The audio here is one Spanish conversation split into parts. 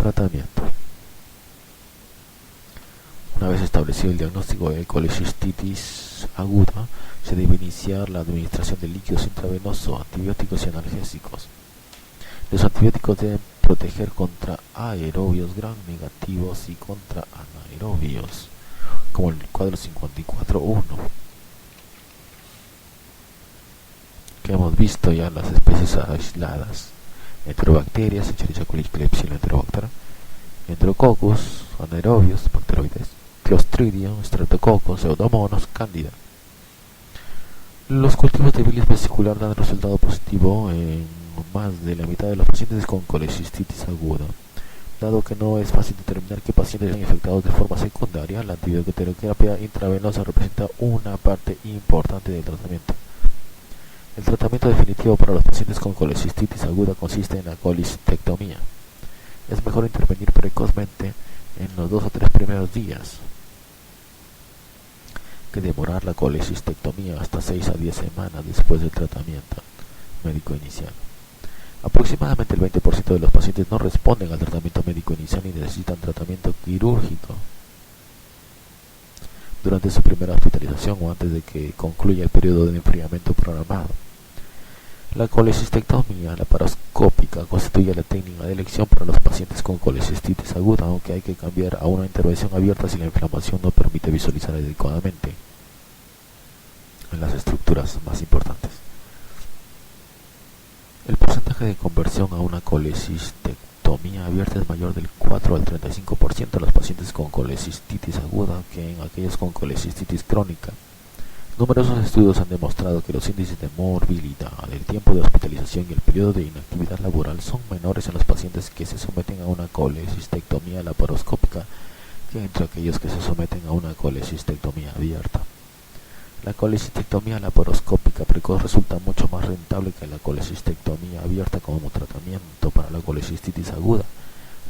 Tratamiento. Una vez establecido el diagnóstico de colecistitis aguda, se debe iniciar la administración de líquidos intravenosos, antibióticos y analgésicos. Los antibióticos deben proteger contra aerobios gram negativos y contra anaerobios, como el cuadro 54.1, que hemos visto ya en las especies aisladas: enterobacterias, Escherichia coli, Klebsiella enterobacter, Enterococcus, anaerobios, bacteroides, Clostridium, Streptococcus, Pseudomonas, Candida. Los cultivos de bilis vesicular dan resultado positivo en más de la mitad de los pacientes con colecistitis aguda. Dado que no es fácil determinar qué pacientes están infectados de forma secundaria, la antibioterapia intravenosa representa una parte importante del tratamiento. El tratamiento definitivo para los pacientes con colecistitis aguda consiste en la colecistectomía. Es mejor intervenir precozmente en los 2 o 3 primeros días que demorar la colecistectomía hasta 6 a 10 semanas después del tratamiento médico inicial. Aproximadamente el 20% de los pacientes no responden al tratamiento médico inicial y necesitan tratamiento quirúrgico durante su primera hospitalización o antes de que concluya el periodo de enfriamiento programado. La colecistectomía laparoscópica constituye la técnica de elección para los pacientes con colecistitis aguda, aunque hay que cambiar a una intervención abierta si la inflamación no permite visualizar adecuadamente en las estructuras más importantes. El porcentaje de conversión a una colecistectomía abierta es mayor del 4 al 35% de los pacientes con colecistitis aguda que en aquellos con colecistitis crónica. Numerosos estudios han demostrado que los índices de morbilidad, el tiempo de hospitalización y el periodo de inactividad laboral son menores en los pacientes que se someten a una colecistectomía laparoscópica que entre aquellos que se someten a una colecistectomía abierta. La colecistectomía laparoscópica precoz resulta mucho más rentable que la colecistectomía abierta como tratamiento para la colecistitis aguda,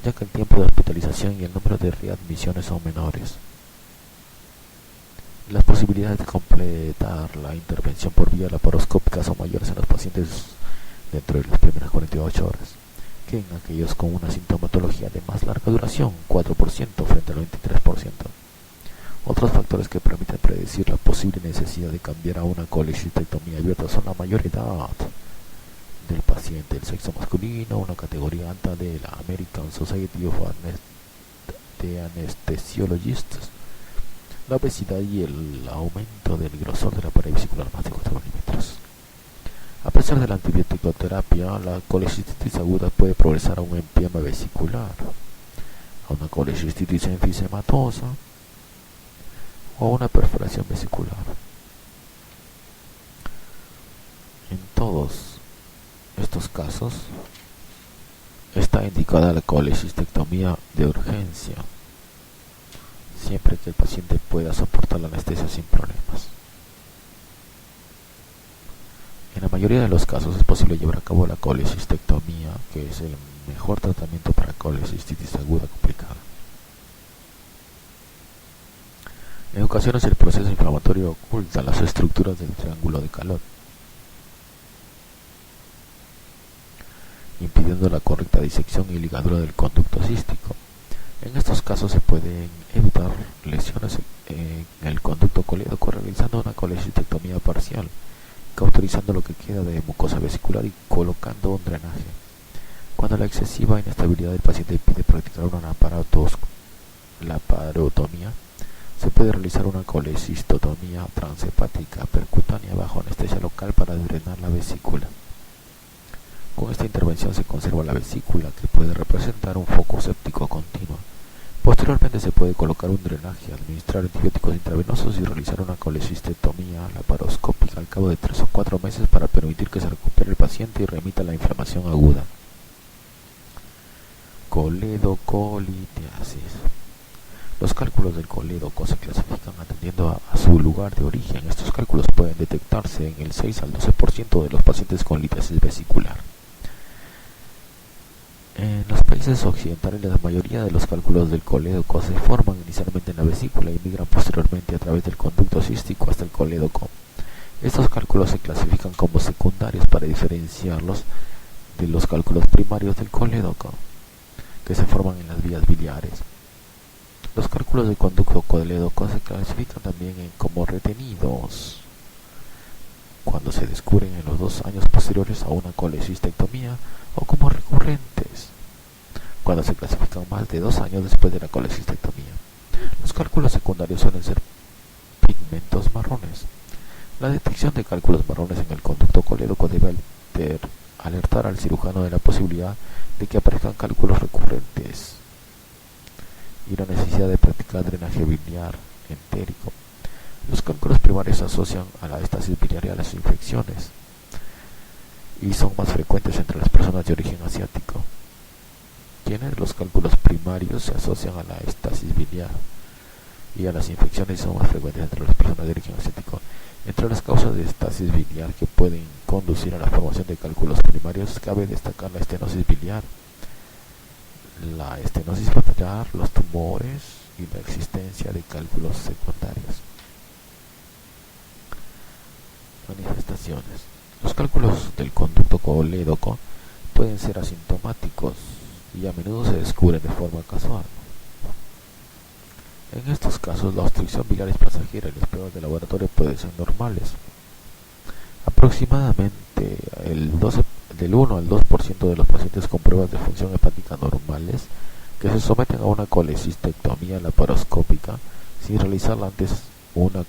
ya que el tiempo de hospitalización y el número de readmisiones son menores. Las posibilidades de completar la intervención por vía laparoscópica son mayores en los pacientes dentro de las primeras 48 horas que en aquellos con una sintomatología de más larga duración, 4% frente al 23%. Otros factores que permiten predecir la posible necesidad de cambiar a una colecistectomía abierta son la mayor edad del paciente, el sexo masculino, una categoría alta de la American Society of Anesthesiologists, la obesidad y el aumento del grosor de la pared vesicular más de 4 milímetros. A pesar de la antibioticoterapia, la colecistitis aguda puede progresar a un empiema vesicular, a una colecistitis enfisematosa o a una perforación vesicular. En todos estos casos está indicada la colecistectomía de urgencia, siempre que el paciente pueda soportar la anestesia sin problemas. En la mayoría de los casos es posible llevar a cabo la colecistectomía, que es el mejor tratamiento para colecistitis aguda complicada. En ocasiones el proceso inflamatorio oculta las estructuras del triángulo de calor, impidiendo la correcta disección y ligadura del conducto cístico. En estos casos se pueden evitar lesiones en el conducto colédoco realizando una colecistectomía parcial, cauterizando lo que queda de mucosa vesicular y colocando un drenaje. Cuando la excesiva inestabilidad del paciente pide practicar una laparotomía, se puede realizar una colecistotomía transhepática percutánea bajo anestesia local para drenar la vesícula. Con esta intervención se conserva la vesícula, que puede representar un foco séptico continuo. Posteriormente se puede colocar un drenaje, administrar antibióticos intravenosos y realizar una colecistectomía laparoscópica al cabo de 3 o 4 meses para permitir que se recupere el paciente y remita la inflamación aguda. Coledocolitiasis. Los cálculos del colédoco se clasifican atendiendo a su lugar de origen. Estos cálculos pueden detectarse en el 6 al 12% de los pacientes con litiasis vesicular. En los países occidentales, la mayoría de los cálculos del colédoco se forman inicialmente en la vesícula y migran posteriormente a través del conducto cístico hasta el colédoco. Estos cálculos se clasifican como secundarios para diferenciarlos de los cálculos primarios del colédoco. que se forman en las vías biliares. Los cálculos del conducto colédoco se clasifican también como retenidos cuando se descubren en los 2 años posteriores a una colecistectomía o como recurrentes cuando se clasifican más de 2 años después de la colecistectomía. Los cálculos secundarios suelen ser pigmentos marrones. La detección de cálculos marrones en el conducto colédoco debe alertar al cirujano de la posibilidad de que aparezcan cálculos recurrentes y la necesidad de practicar drenaje biliar entérico. Los cálculos primarios se asocian a la estasis biliar y a las infecciones y son más frecuentes entre las personas de origen asiático. Los cálculos primarios se asocian a la estasis biliar y a las infecciones y son más frecuentes entre las personas de origen asiático. Entre las causas de estasis biliar que pueden conducir a la formación de cálculos primarios cabe destacar la estenosis biliar, la estenosis papilar, los tumores y la existencia de cálculos secundarios. Manifestaciones. Los cálculos del conducto colédoco pueden ser asintomáticos y a menudo se descubren de forma casual. En estos casos, la obstrucción biliar es pasajera y las pruebas de laboratorio pueden ser normales. Aproximadamente del 1 al 2% de los pacientes con pruebas de función hepática normales que se someten a una colecistectomía laparoscópica sin realizar antes una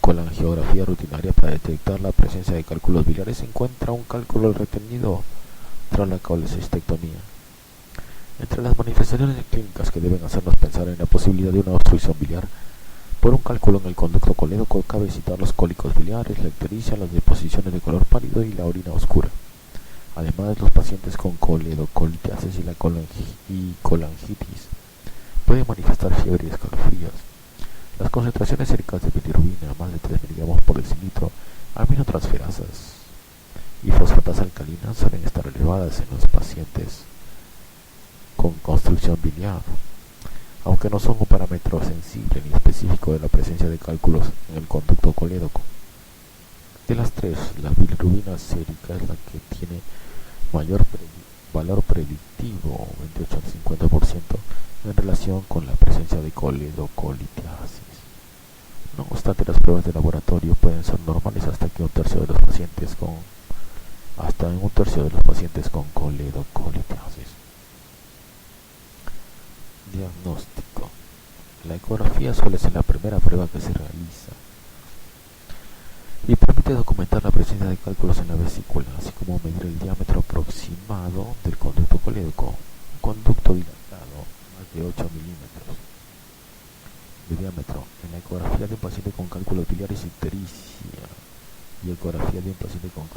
colangiografía rutinaria para detectar la presencia de cálculos biliares se encuentra un cálculo retenido tras la colecistectomía. Entre las manifestaciones clínicas que deben hacernos pensar en la posibilidad de una obstrucción biliar por un cálculo en el conducto colédoco cabe citar los cólicos biliares, la ictericia, las deposiciones de color pálido y la orina oscura. Además, los pacientes con coledocolitiasis y la colangitis pueden manifestar fiebre y escalofríos. Las concentraciones séricas de bilirrubina, más de 3 mg por decilitro, aminotransferasas y fosfatas alcalinas suelen estar elevadas en los pacientes con obstrucción biliar, aunque no son un parámetro sensible ni específico de la presencia de cálculos en el conducto colédoco. De las tres, la bilirrubina sérica es la que tiene mayor valor predictivo, 28 al 50%, en relación con la presencia de coledocolitiasis. No obstante, las pruebas de laboratorio pueden ser normales hasta en un tercio de los pacientes con coledocolitiasis. Diagnóstico. La ecografía suele ser la primera prueba que se realiza y permite documentar la presencia de cálculos en la vesícula, así como medir el diámetro aproximado del conducto colédoco. Un conducto dilatado, más de 8 milímetros de diámetro. En la ecografía de un paciente con cálculos biliares y ictericia y ecografía de un paciente con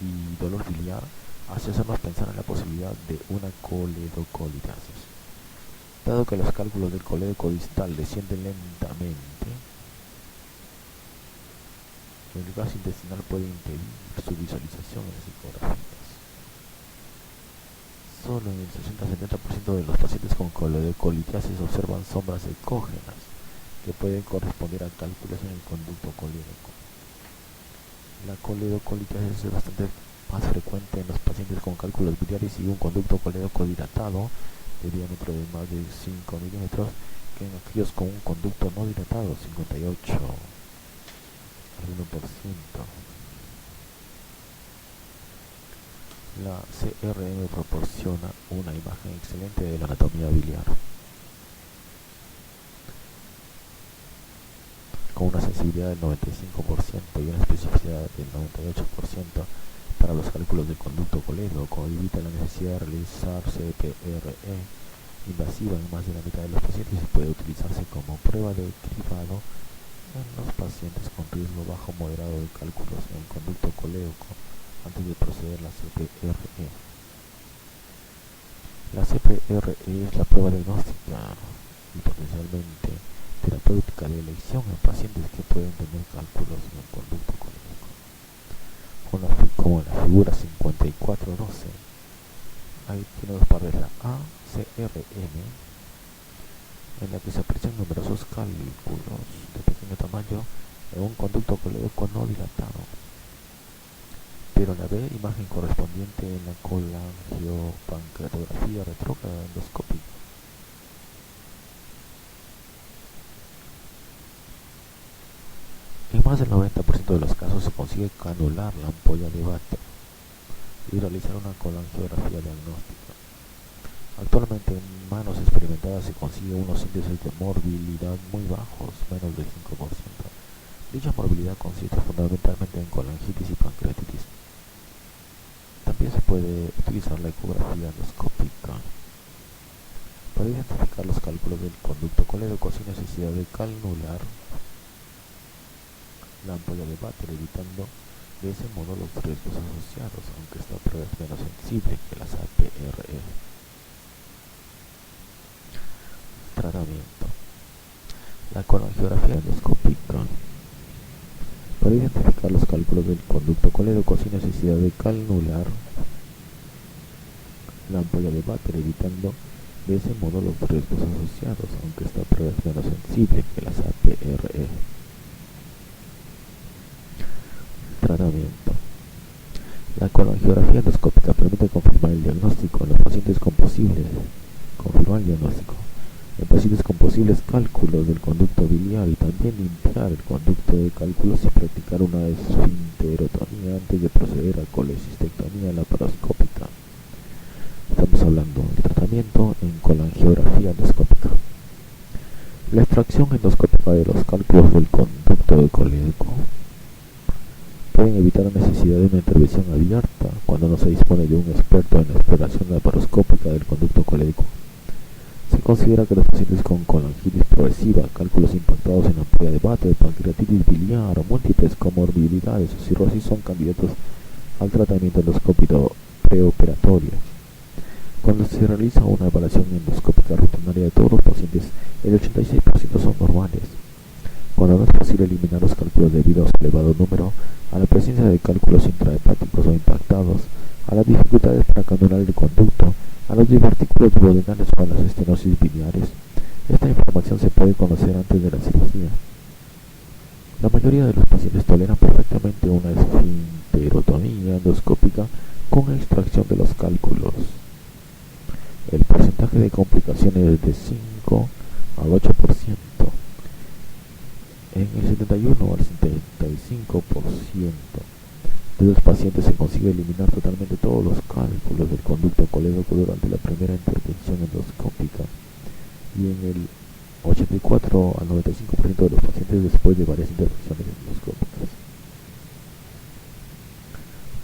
y dolor biliar hace hacernos pensar en la posibilidad de una coledocolitiasis. Dado que los cálculos del colédoco distal descienden lentamente, el gas intestinal puede impedir su visualización en las ecografías. Solo en el 60-70% de los pacientes con coledocolitiasis observan sombras ecógenas que pueden corresponder a cálculos en el conducto colédoco. La coledocolitiasis es bastante más frecuente en los pacientes con cálculos biliares y un conducto colédoco dilatado de diámetro de más de 5 milímetros que en aquellos con un conducto no dilatado, 58 al 1%. La CRM proporciona una imagen excelente de la anatomía biliar, con una sensibilidad del 95% y una especificidad del 98% para los cálculos del conducto colédoco. Evita la necesidad de realizar CPRE invasiva en más de la mitad de los pacientes y puede utilizarse como prueba de cribado en los pacientes con riesgo bajo o moderado de cálculos en el conducto colédoco antes de proceder a la CPRE. La CPRE es la prueba diagnóstica y potencialmente terapéutica de elección en pacientes que pueden tener cálculos en el conducto colédoco. Como en la figura 5412, ahí tiene dos partes, la ACRM, en la que se aprecian numerosos cálculos de pequeño tamaño en un conducto colédoco no dilatado, pero en la B, imagen correspondiente en la colangiopancreatografía retrógrada endoscópica. En más del 90% de los casos se consigue canular la ampolla de Vater y realizar una colangiografía diagnóstica. Actualmente en manos experimentadas se consigue unos índices de morbilidad muy bajos, menos del 5%. Dicha morbilidad consiste fundamentalmente en colangitis y pancreatitis. También se puede utilizar la ecografía endoscópica para identificar los cálculos del conducto colédoco sin necesidad de canular la ampolla de Vater, evitando de ese modo los riesgos asociados, aunque esta prueba es menos sensible que las APRE. Tratamiento. La colangiografía endoscópica para identificar los cálculos del conducto colédoco sin necesidad de canular la ampolla de Vater, evitando de ese modo los riesgos asociados, aunque esta prueba es menos sensible que las APRE. Tratamiento. La colangiografía endoscópica permite confirmar el diagnóstico en los pacientes con posibles cálculos del conducto biliar y también limpiar el conducto de cálculos y practicar una esfinterotomía antes de proceder a colecistectomía laparoscópica. Estamos hablando del tratamiento en colangiografía endoscópica. La extracción endoscópica de los cálculos del conducto colédoco pueden evitar la necesidad de una intervención abierta cuando no se dispone de un experto en la exploración laparoscópica del conducto colédoco. Se considera que los pacientes con colangitis progresiva, cálculos impactados en ampolla de Vater, pancreatitis biliar, múltiples comorbilidades o cirrosis son candidatos al tratamiento endoscópico preoperatorio. Cuando se realiza una evaluación endoscópica rutinaria de todos los pacientes, el 86% son normales. Cuando no es posible eliminar los cálculos debido a su elevado número, a la presencia de cálculos intrahepáticos o impactados, a las dificultades para canular el conducto, a los divertículos duodenales o a las estenosis biliares, esta información se puede conocer antes de la cirugía. La mayoría de los pacientes toleran perfectamente una esfinterotomía endoscópica con extracción de los cálculos. El porcentaje de complicaciones es de 5 al 8%. En el 71 al 75% de los pacientes se consigue eliminar totalmente todos los cálculos del conducto colédoco durante la primera intervención endoscópica y en el 84 al 95% de los pacientes después de varias intervenciones endoscópicas.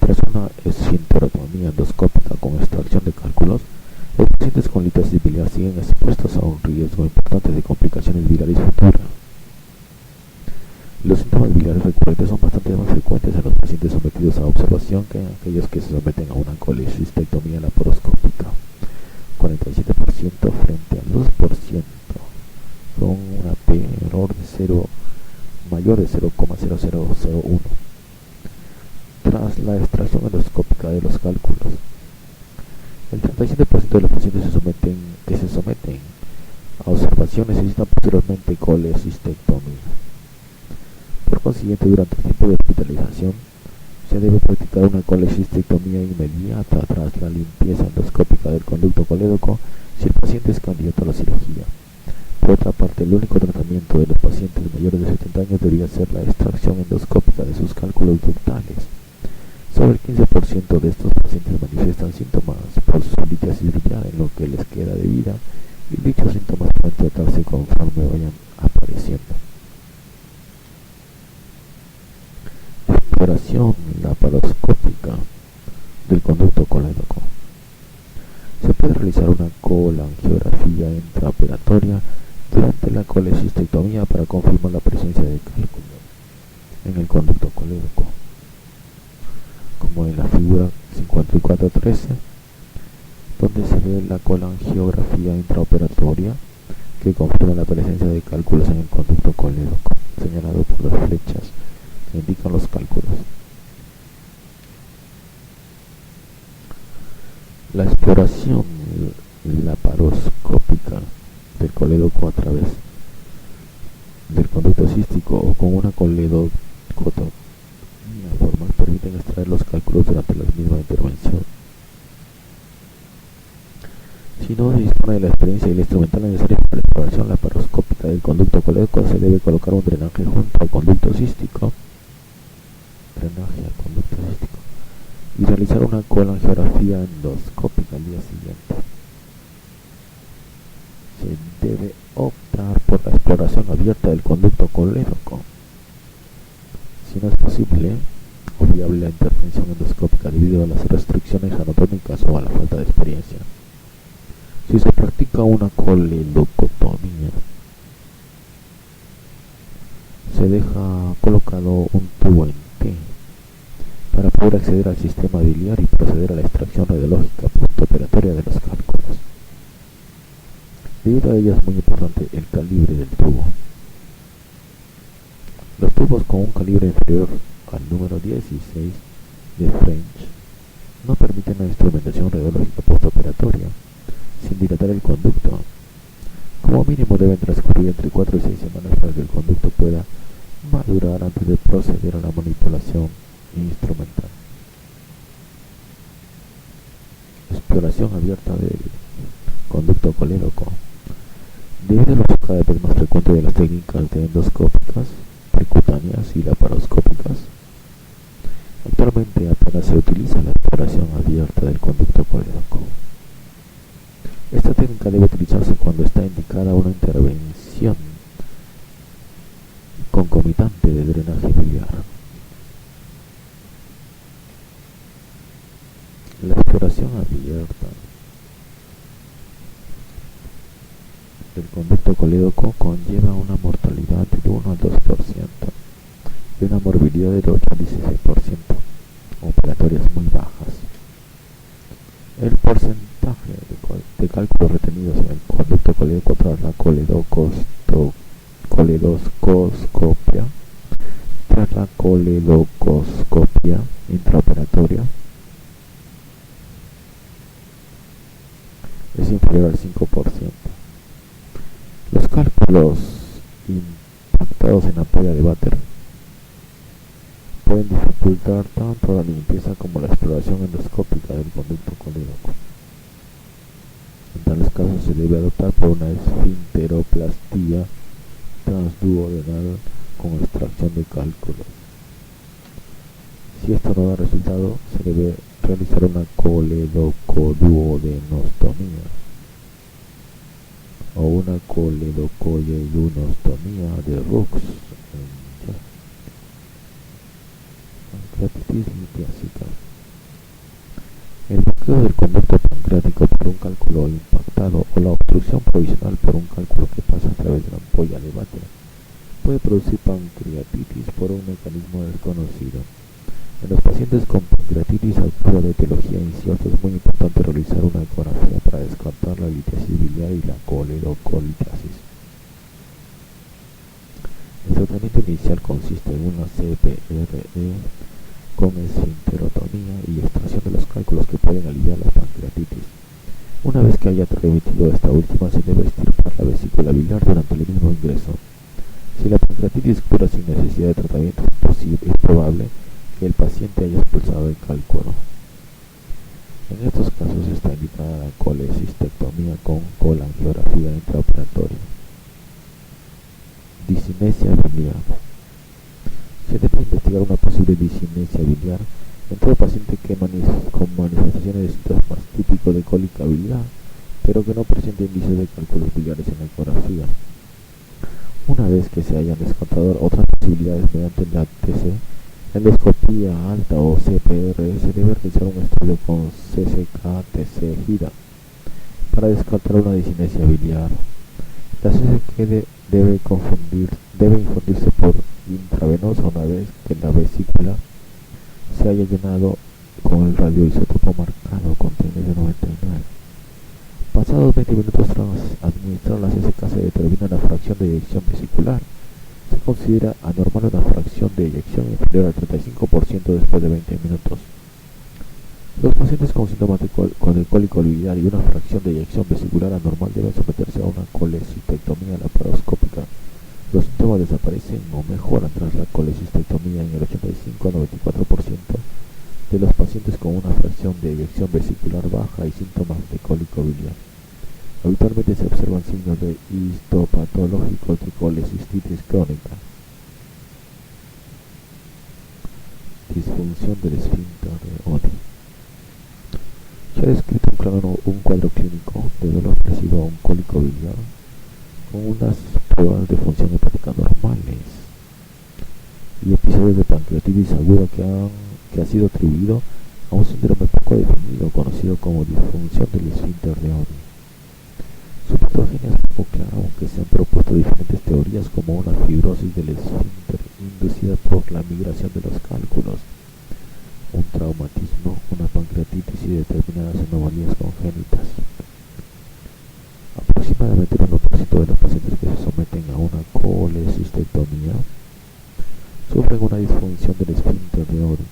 Tras una esfinterotomía endoscópica con extracción de cálculos, los pacientes con litosis biliar siguen expuestos a un riesgo importante de complicaciones biliares futuras. Los síntomas biliares recurrentes son bastante más frecuentes en los pacientes sometidos a observación que en aquellos que se someten a una colecistectomía laparoscópica, 47% frente al 2%, con una P mayor de 0,0001. Tras la extracción endoscópica de los cálculos, el 37% de los pacientes que se someten a observación necesitan posteriormente colecistectomía. Por consiguiente, durante el tiempo de hospitalización, se debe practicar una colecistectomía inmediata tras la limpieza endoscópica del conducto colédoco si el paciente es candidato a la cirugía. Por otra parte, el único tratamiento de los pacientes mayores de 70 años debería ser la extracción endoscópica de sus cálculos ductales. Sobre el 15% de estos pacientes manifiestan síntomas por su litiasis biliar en lo que les queda de vida y dichos síntomas pueden tratarse conforme vayan apareciendo. Exploración laparoscópica del conducto colédoco. Se puede realizar una colangiografía intraoperatoria durante la colecistectomía para confirmar la presencia de cálculos en el conducto colédoco, como en la figura 5413, donde se ve la colangiografía intraoperatoria que confirma la presencia de cálculos en el conducto colédoco, señalado por las flechas que indican los cálculos. La exploración laparoscópica del colédoco a través del conducto cístico o con una coledocotomía formal permiten extraer los cálculos Si no se dispone de la experiencia y el instrumental necesario para la exploración laparoscópica del conducto colédoco, se debe colocar un drenaje junto al conducto cístico, y realizar una colangiografía endoscópica al día siguiente. Se debe optar por la exploración abierta del conducto colédoco. Si no es posible o viable la intervención endoscópica debido a las restricciones anatómicas o a la falta de experiencia, si se practica una coledocotomía, se deja colocado un tubo en T para poder acceder al sistema biliar y proceder a la extracción radiológica postoperatoria de los cálculos. Debido a ello es muy importante el calibre del tubo. Los tubos con un calibre inferior al número 16 de French no permiten la instrumentación radiológica postoperatoria sin dilatar el conducto. Como mínimo deben transcurrir entre 4 y 6 semanas para que el conducto pueda madurar antes de proceder a la manipulación instrumental. Exploración abierta del conducto colédoco. Debido a la cada vez más frecuente de las técnicas de endoscópicas, percutáneas y laparoscópicas, actualmente apenas se utiliza la exploración abierta del conducto colédoco. Esta técnica debe utilizarse cuando está indicada una intervención concomitante de drenaje biliar. La exploración abierta del conducto colédoco conlleva una mortalidad del 1 al 2% y una morbilidad del 8 al 16%, operatorias muy bajas. El porcentaje de cálculos retenidos en el conducto colédoco tras la coledocoscopia intraoperatoria es inferior al 5%. Los cálculos impactados en ampolla de Vater pueden dificultar tanto la limpieza como la exploración endoscópica del conducto colédoco. En tales casos se debe adoptar por una esfinteroplastía transduodenal con extracción de cálculos. Si esto no da resultado, se debe realizar una coledocoduodenostomía o una coledocoyedunostomía de Rux. Pancreatitis litiásica. El bloqueo del conducto pancreático por un cálculo impactado o la obstrucción provisional por un cálculo que pasa a través de la ampolla de Vater puede producir pancreatitis por un mecanismo desconocido. En los pacientes con pancreatitis a prueba de etiología incierta es muy importante realizar una ecografía para descartar la litiasis biliar y la coledocolitiasis. El tratamiento inicial consiste en una CPRE con esfinterotomía y extracción de los cálculos que pueden aliviar la pancreatitis. Una vez que haya remitido esta última, se debe extirpar la vesícula biliar durante el mismo ingreso. Si la pancreatitis cura sin necesidad de tratamiento, es probable que el paciente haya expulsado el cálculo. En estos casos está indicada la colecistectomía con colangiografía intraoperatoria. Disinesia biliar. Se debe investigar una posible disinesia biliar en todo paciente con manifestaciones de síntomas típicos de cólica biliar, pero que no presente indicios de cálculos biliares en la ecografía. Una vez que se hayan descartado otras posibilidades mediante la TC, endoscopía alta o CPR, se debe realizar un estudio con CCK-TC-GIRA para descartar una disinesia biliar. La CCK debe infundirse por intravenosa una vez que la vesícula se haya llenado con el radioisótopo marcado con TN99. Pasados 20 minutos tras administrar la CCK se determina la fracción de eyección vesicular. Se considera anormal una fracción de eyección inferior al 35% después de 20 minutos. Los pacientes con síntomas con el cólico biliar y una fracción de eyección vesicular anormal deben someterse a una colecistectomía laparoscópica. Los síntomas desaparecen o mejoran tras la colecistectomía en el 85 a 94% de los pacientes con una fracción de eyección vesicular baja y síntomas de cólico biliar. Habitualmente se observan signos de histopatológicos de colecistitis crónica, disfunción del esfínter de Oddi. Se ha descrito un cuadro clínico de dolor residual a un cólico biliar con unas pruebas de función hepática normales y episodios de pancreatitis aguda que ha sido atribuido a un síndrome poco definido conocido como disfunción del esfínter de Oddi. Su patogenia es poco clara, aunque se han propuesto diferentes teorías como una fibrosis del esfínter inducida por la migración de los cálculos, un traumatismo, una pancreatitis y determinadas anomalías congénitas. Aproximadamente el 1% de los pacientes que se someten a una colecistectomía sufren una disfunción del esfínter de Oddi.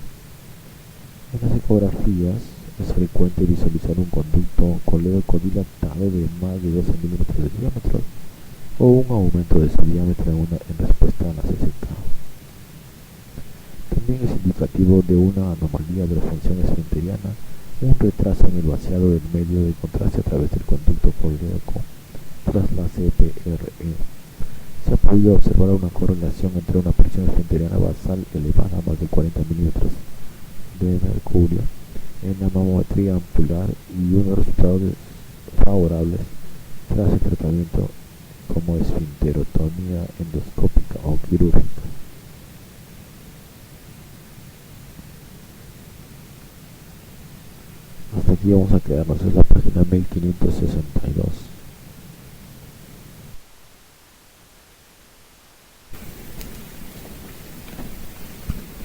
En las ecografías es frecuente visualizar un conducto colédoco dilatado de más de 12 milímetros de diámetro o un aumento de su diámetro en respuesta a la CCK. También es indicativo de una anomalía de la función esfinteriana, un retraso en el vaciado del medio de contraste a través del conducto colédoco tras la CPRE. Se ha podido observar una correlación entre una presión esfinteriana basal elevada a más de 40 milímetros de mercurio en la mamometría ampular y unos resultados favorables tras el tratamiento como esfinterotomía endoscópica o quirúrgica. Hasta aquí vamos a quedarnos, es la página 1562.